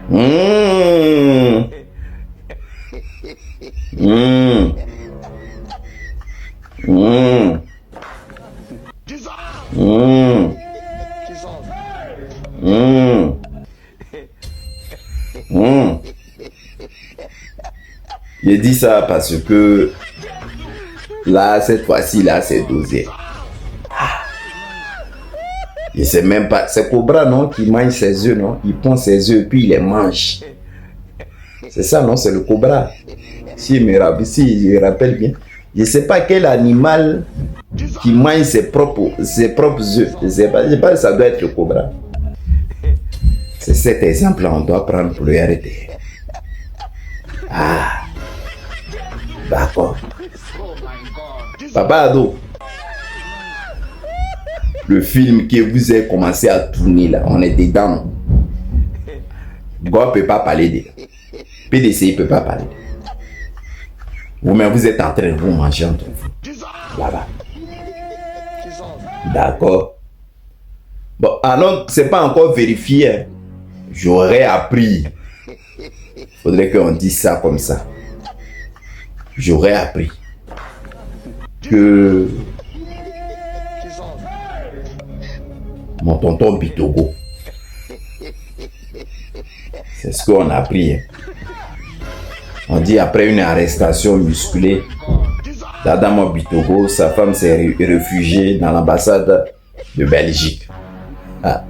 Mmh. Mmh. Mmh. Mmh. Mmh. Mmh. Je dis ça parce que là, cette fois-ci, là, c'est dosé. Je sais même pas. C'est Cobra, non, qui mange ses œufs, non? Il prend ses œufs puis il les mange. C'est ça, non? C'est le Cobra. Si je rappelle bien. Je ne sais pas quel animal qui mange ses propres œufs. Je sais pas si ça doit être le Cobra. C'est cet exemple-là on doit prendre pour le RT. Ah, d'accord. Papa Ado, le film que vous avez commencé à tourner là, on est dedans. God ne peut pas parler de. PDC ne peut pas parler. Vous-même, vous êtes en train de vous manger entre vous. Là-bas. D'accord. Bon, alors, c'est pas encore vérifié. Hein. J'aurais appris. Faudrait qu'on dise ça comme ça. J'aurais appris que mon tonton Bitogo, c'est ce qu'on a appris. Hein. On dit après une arrestation musclée d'Adama Bitogo, sa femme s'est réfugiée dans l'ambassade de Belgique. Ah.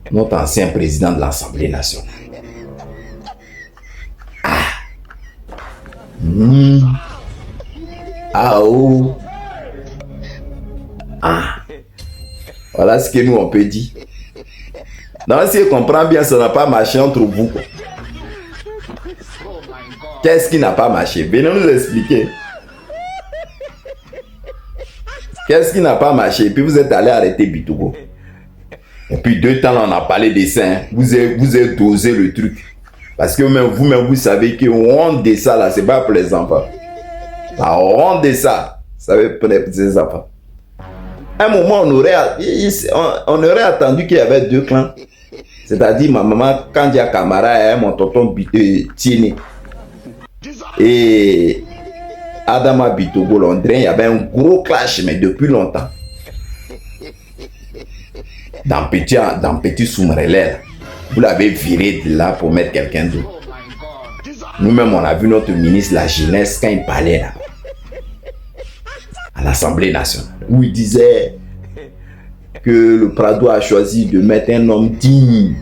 Notre ancien président de l'Assemblée nationale. Ah. Mmh. Ah oh. Ah. Voilà ce que nous on peut dire. Donc si on comprend bien, ça n'a pas marché entre vous. Qu'est-ce qui n'a pas marché? Venez nous expliquer. Qu'est-ce qui n'a pas marché? Et puis vous êtes allé arrêter Bitogo. Et puis 2 temps, là, on a parlé des seins. Vous avez dosé le truc. Parce que vous-même, vous savez que honte de ça, là, c'est pas pour les enfants. La honte de ça, ça veut pour les petits enfants. À un moment, on aurait attendu qu'il y avait 2 clans. C'est-à-dire, ma maman, Kandia Kamara et mon tonton Tieni. Et Adama Bitogo Londrin, il y avait un gros clash, mais depuis longtemps. Dans Petit Soumrelais, vous l'avez viré de là pour mettre quelqu'un d'autre. Nous-mêmes, on a vu notre ministre de la Jeunesse quand il parlait là, à l'Assemblée nationale, où il disait que le Prado a choisi de mettre un homme digne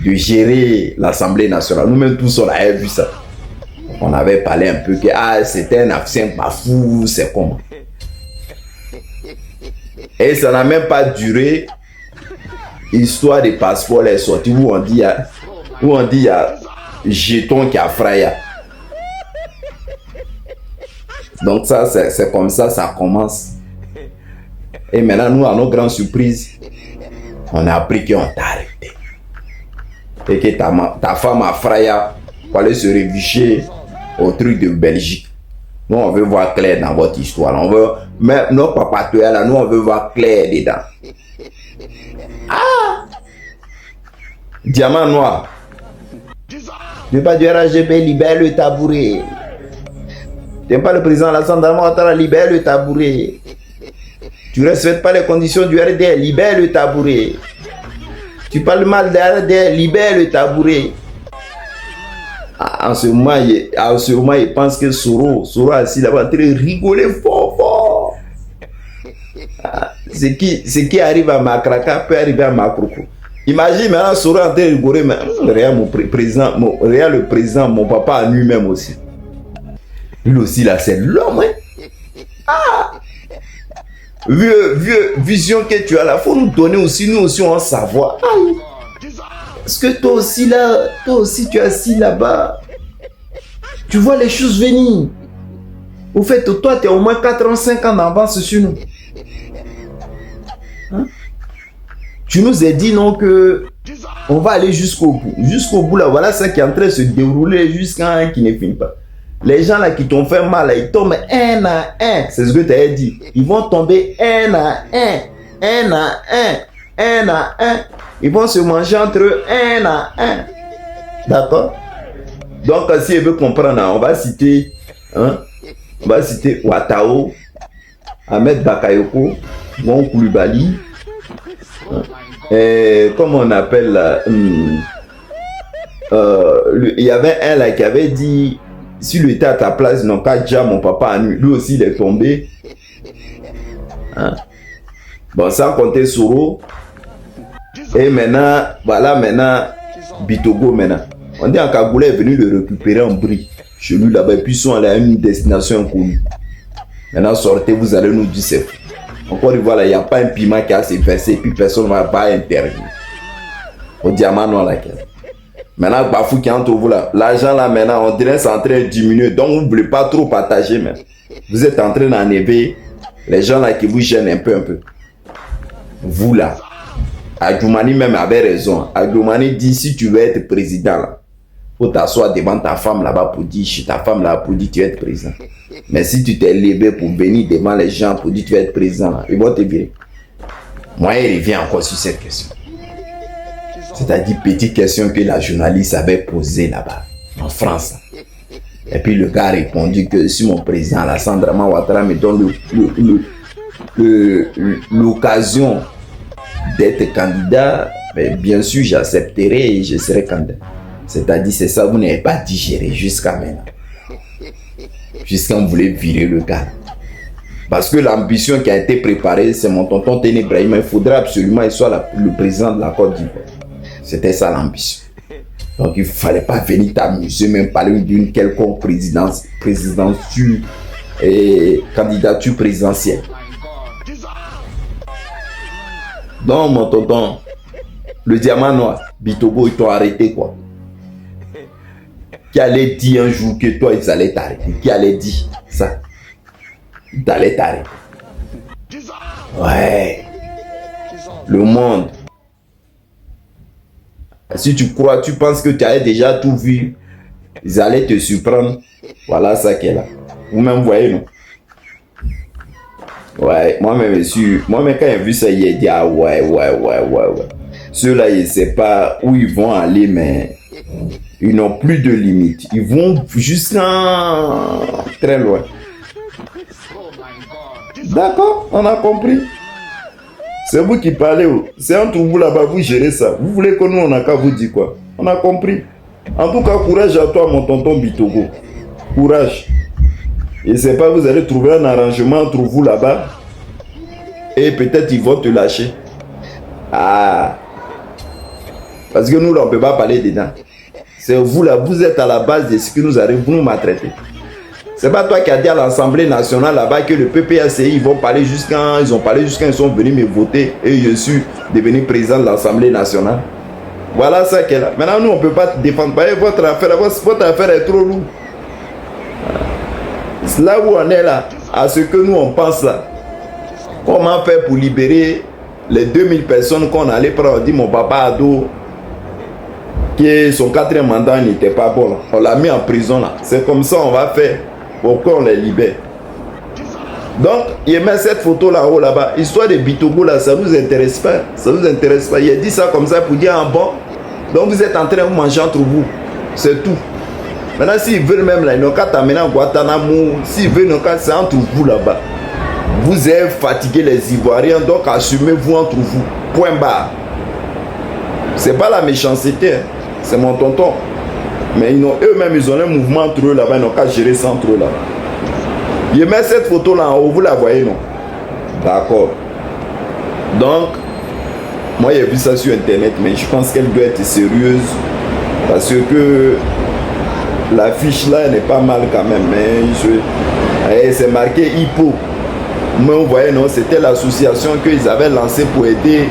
de gérer l'Assemblée nationale. Nous-mêmes, tous, on avait vu ça. On avait parlé un peu que c'était un ancien bafou, c'est comment. Et ça n'a même pas duré. Histoire de passeport est sortie où on dit il y a jeton qui a fraya. Donc ça c'est comme ça commence. Et maintenant nous à nos grandes surprises, on a appris qu'on t'a arrêté. Et que ta femme a fraya pour aller se réfugier au truc de Belgique. Nous on veut voir clair dans votre histoire. On veut même nos papas là, nous on veut voir clair dedans. Ah! Diamant noir. Tu pas du RGB, libère le tabouret. Tu n'aimes pas le président Alassane Ouattara, libère le tabouret. Tu ne respectes pas les conditions du RDR, libère le tabouret. Tu parles mal de RDR, libère le tabouret. En ce moment, il pense que Soro assis là-bas, en train de rigoler fort. Ce qui arrive à Makraka peut arriver à Makroko. Imagine maintenant Soro en train de rigoler, mais regarde le président, mon papa à lui-même aussi. Lui aussi là, c'est l'homme. Hein? Ah! Vieux vision que tu as là, faut nous donner aussi, nous aussi on savoir. Parce que toi aussi tu es assis là-bas. Tu vois les choses venir. Au fait, toi tu es au moins 4 ans, 5 ans d'avance sur nous. Hein? Tu nous as dit non que on va aller jusqu'au bout. Jusqu'au bout là, voilà ça qui est en train de se dérouler jusqu'à un qui ne finit pas. Les gens là qui t'ont fait mal, là, ils tombent un à un. C'est ce que tu as dit. Ils vont tomber un à un. un à un. Ils vont se manger entre eux un à un. D'accord? Donc, si elle veut comprendre, on va citer, Ouattao, Ahmed Bakayoko, Mon Koulibaly, et comment on appelle là, il y avait un là qui avait dit, si lui était à ta place, non qu'à déjà mon papa à lui aussi il est tombé. Hein? Bon, sans compter Soro. Et maintenant, voilà maintenant, Bitogo maintenant. On dit en Kagoula est venu le récupérer en bris. Chez lui là-bas, et puis ils sont allés à une destination inconnue. Maintenant, sortez, vous allez nous dire c'est fou. Encore une fois, il n'y a pas un piment qui a s'est versé, et puis personne ne va pas intervenir. Au diamant noir laquelle. Maintenant, Bafou qui entre vous là, l'argent là maintenant, on dirait c'est en train de diminuer. Donc, vous ne voulez pas trop partager, mais vous êtes en train d'enlever les gens là qui vous gênent un peu. Vous là, Adjoumani même avait raison. Adjoumani dit si tu veux être président là, faut t'asseoir devant ta femme là-bas pour dire, chez ta femme là pour dire tu veux être président. Mais si tu t'es levé pour venir devant les gens pour dire tu veux être président là, ils vont te virer. Moi, il revient encore sur cette question. C'est-à-dire petite question que la journaliste avait posée là-bas, en France. Et puis le gars a répondu que si mon président, Alassane Dramane Ouattara, me donne l'occasion d'être candidat, ben, bien sûr j'accepterai et je serai candidat. C'est-à-dire c'est ça, vous n'avez pas digéré jusqu'à maintenant. Jusqu'à vous voulez virer le gars. Parce que l'ambition qui a été préparée, c'est mon tonton Téné Ibrahima. Il faudrait absolument qu'il soit le président de la Côte d'Ivoire. C'était ça l'ambition. Donc il ne fallait pas venir t'amuser, même parler d'une quelconque candidature présidentielle. Donc mon tonton, le diamant noir, Bitogo, ils t'ont arrêté quoi. Qui allait dire un jour que toi ils allaient t'arrêter? Qui allait dire ça? Ils allaient t'arrêter. Ouais. Le monde. Si tu crois, tu penses que tu avais déjà tout vu, ils allaient te surprendre. Voilà ça qui est là. Vous-même voyez, non? Ouais, moi-même, quand j'ai vu ça, j'ai dit, ah ouais. Ceux-là, ils ne savent pas où ils vont aller, mais ils n'ont plus de limite. Ils vont jusqu'à très loin. D'accord, on a compris. C'est vous qui parlez. C'est entre vous là-bas, vous gérez ça. Vous voulez que nous, on n'a qu'à vous dire quoi? On a compris. En tout cas, courage à toi, mon tonton Bitogo. Courage. Et c'est pas, vous allez trouver un arrangement entre vous là-bas. Et peut-être ils vont te lâcher. Ah. Parce que nous, là, on ne peut pas parler dedans. C'est vous là, vous êtes à la base de ce qui nous arrive, vous nous maltraitez. C'est pas toi qui as dit à l'Assemblée nationale là-bas que le PPACI, ils ont parlé jusqu'à ils sont venus me voter et je suis devenu président de l'Assemblée nationale. Voilà ça qu'elle a. Maintenant, nous, on ne peut pas te défendre. Votre affaire est trop lourde. C'est là où on est là, à ce que nous, on pense là. Comment faire pour libérer les 2000 personnes qu'on allait prendre? On dit mon papa Ado, qui son 4e mandat n'était pas bon. On l'a mis en prison là. C'est comme ça on va faire. Pourquoi on les libère? Donc, il met cette photo là-haut, là-bas. Histoire de Bitogo, là, ça ne nous intéresse pas. Ça nous intéresse pas. Il a dit ça comme ça pour dire, ah bon. Donc, vous êtes en train de manger entre vous. C'est tout. Maintenant, s'ils veulent même, là, ils n'ont qu'à t'amener en Guantanamo. S'ils veulent, ils n'ont qu'à, c'est entre vous là-bas. Vous avez fatigué les Ivoiriens, donc assumez-vous entre vous. Point barre. C'est pas la méchanceté, hein. C'est mon tonton. Mais eux-mêmes, ils ont un mouvement entre eux là-bas, ils n'ont qu'à gérer ça entre eux là-bas. Je mets cette photo là en haut, vous la voyez, non? D'accord. Donc, moi j'ai vu ça sur internet, mais je pense qu'elle doit être sérieuse. Parce que l'affiche là, elle n'est pas mal quand même. Mais c'est marqué Hippo. Mais vous voyez, non? C'était l'association qu'ils avaient lancée pour aider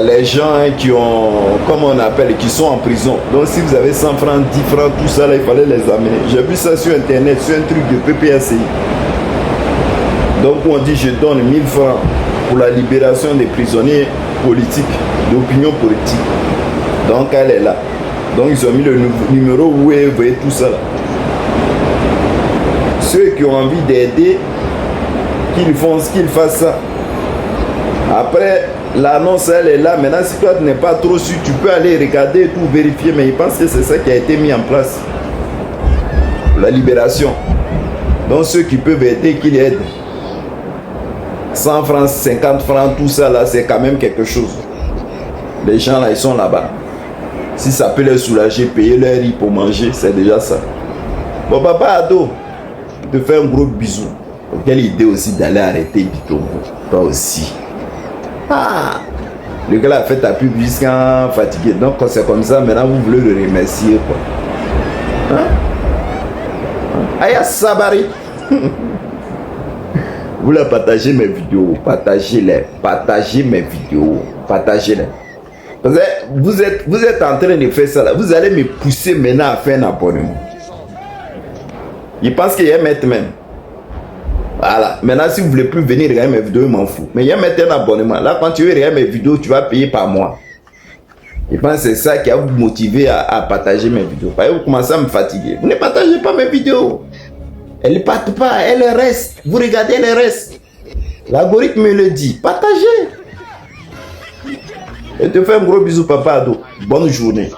les gens qui ont, comment on appelle, qui sont en prison. Donc si vous avez 100 francs, 10 francs, tout ça là, il fallait les amener. J'ai vu ça sur internet, sur un truc de PPACI. Donc on dit je donne 1000 francs pour la libération des prisonniers politiques, d'opinion politique. Donc elle est là. Donc ils ont mis le numéro où vous voyez tout ça là. Ceux qui ont envie d'aider, qu'ils fassent ça. Après, l'annonce, elle est là. Maintenant, si toi, tu n'es pas trop sûr, tu peux aller regarder et tout, vérifier. Mais je pense que c'est ça qui a été mis en place. La libération. Donc, ceux qui peuvent aider, qu'ils aident. 100 francs, 50 francs, tout ça, là, c'est quand même quelque chose. Les gens, là, ils sont là-bas. Si ça peut les soulager, payer leur riz pour manger, c'est déjà ça. Bon, papa Ado, je te fais un gros bisou. Quelle idée aussi d'aller arrêter Bitongo. Toi aussi. Ah, le gars a fait ta pub jusqu'à fatigué. Donc c'est comme ça, maintenant vous voulez le remercier quoi. Hein? Aya Sabari. Vous la partagez mes vidéos, partagez-les, partagez mes vidéos, partagez-les. Vous êtes en train de faire ça là. Vous allez me pousser maintenant à faire un abonnement. Je pense qu'il y a un maître même. Voilà. Maintenant, si vous voulez plus venir regarder mes vidéos, je m'en fous. Mais il y a maintenant un abonnement. Là, quand tu veux regarder mes vidéos, tu vas payer par mois. Je pense que c'est ça qui a vous motivé à partager mes vidéos. Parce que vous commencez à me fatiguer. Vous ne partagez pas mes vidéos. Elles ne partent pas, elles restent. Vous regardez, elles restent. L'algorithme me le dit. Partagez. Je te fais un gros bisou, papa Ado. Bonne journée.